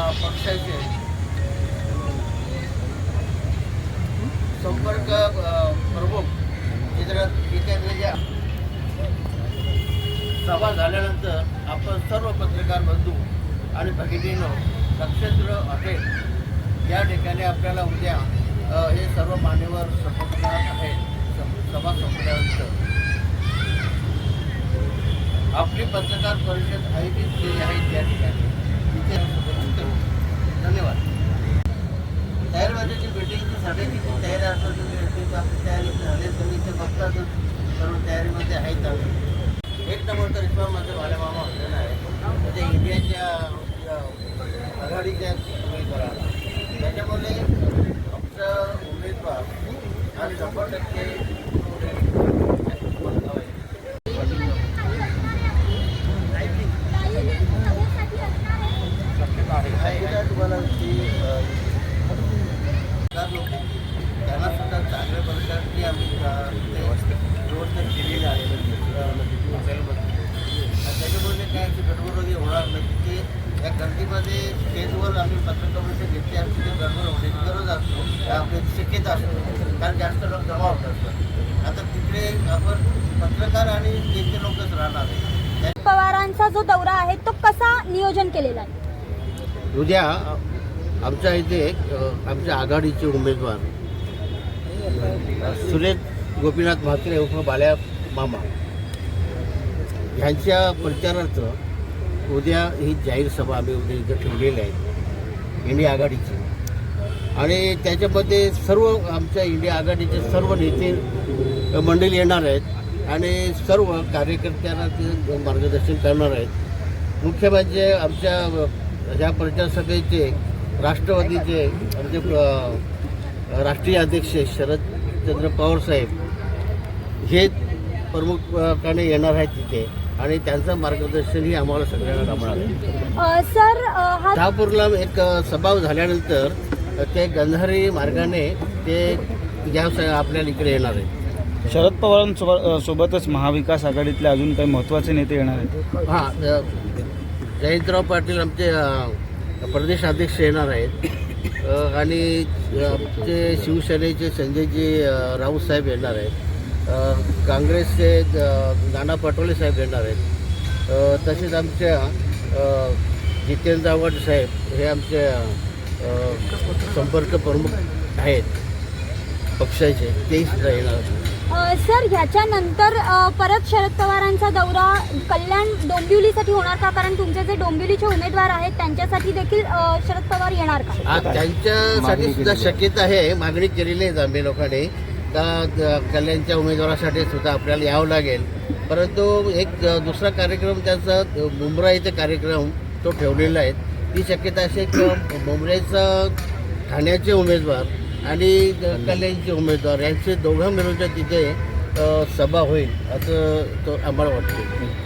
पक्षाचे संपर्क प्रमुख जितेंद्रजी सभा झाल्यानंतर आपण सर्व पत्रकार बंधू आणि भगिनींनो नक्षत्र हॉटेल या ठिकाणी आपल्याला उद्या हे सर्व मान्यवर संपणार आहेत। सभा संपल्यानंतर आपली पत्रकार परिषद आयोजित केली आहे त्या ठिकाणी तिथे धन्यवाद। तयारीची मीटिंगची सगळ्याची तयारी असतात आपली तयारी झाली तुम्ही ते बघतातच सर्व तयारीमध्ये आहेत आम्ही। एक नंबर तर रिस्पॉन्समध्ये बालेमामा हॉटेल आहे म्हणजे इंडियाच्या आघाडीच्या उमेदवाराला त्याच्यामुळे आमचं उमेदवार हा 100% तुम्हाला त्यांना सुद्धा चांगल्या प्रकारची आम्ही व्यवस्था केलेली आहे हॉटेलमध्ये। त्याच्यामुळे काय अशी गडबड होणार नाही की या गर्दीमध्ये स्टेजवर आम्ही पत्रकार परिषद घेतली आणि तिथे गडबड होण्याची गरज असतो आपली शक्यता असतो कारण जास्त लोक जमा होत असतात। आता तिकडे आपण पत्रकार आणि नेते लोकच राहणार आहे। पवारांचा जो दौरा आहे तो कसा नियोजन केलेला आहे? उद्या आमच्या इथे आमच्या आघाडीचे उमेदवार सुरेश गोपीनाथ म्हात्रे उर्फ बाल्या मामा यांच्या प्रचारार्थ उद्या ही जाहीर सभा आम्ही उद्या इथं ठेवलेली आहे इंडिया आघाडीची आणि त्याच्यामध्ये सर्व आमच्या इंडिया आघाडीचे सर्व नेते मंडळी येणार आहेत आणि सर्व कार्यकर्त्यांना ते मार्गदर्शन करणार आहेत। मुख्य म्हणजे आमच्या ह्या प्रचार सभेचे राष्ट्रवादीचे आमचे राष्ट्रीय अध्यक्ष शरदचंद्र पवार साहेब हे प्रमुखाने येणार आहेत तिथे आणि त्यांचं मार्गदर्शनही आम्हाला सगळ्यांना लाभणार आहे। सर शहापूरला एक सभा झाल्यानंतर ते गंधारी मार्गाने ते आपल्याला इकडे येणार आहे। शरद पवारांसोबतच महाविकास आघाडीतले अजून काही महत्त्वाचे नेते येणार आहेत? हां, जयंतराव पाटील आमचे प्रदेश अध्यक्ष येणार आहेत आणि आमचे शिवसेनेचे संजयजी राऊत साहेब येणार आहेत। काँग्रेसचे नाना पटोले साहेब येणार आहेत। तसेच आमच्या जितेंद्र आव्हाड साहेब हे आमचे संपर्क प्रमुख आहेत पक्षाचे तेही सुद्धा येणार आहेत। सर ह्याच्यानंतर परत शरद पवारांचा दौरा कल्याण डोंबिवलीसाठी होणार का? कारण तुमचे जे डोंबिवलीचे उमेदवार आहेत त्यांच्यासाठी देखील शरद पवार येणार का? त्यांच्यासाठी सुद्धा शक्यता आहे, मागणी केलेली आहे आम्ही लोकांनी का कल्याणच्या उमेदवारासाठी सुद्धा आपल्याला यावं लागेल। परंतु एक दुसरा कार्यक्रम त्याचा मुंब्रा इथे कार्यक्रम तो ठेवलेला आहे। ती शक्यता अशी की मुंब्राचा ठाण्याचे उमेदवार आणि कल्याणचे उमेदवार यांचे दोघं मिळून तिथे सभा होईल असं तो आम्हाला वाटतं।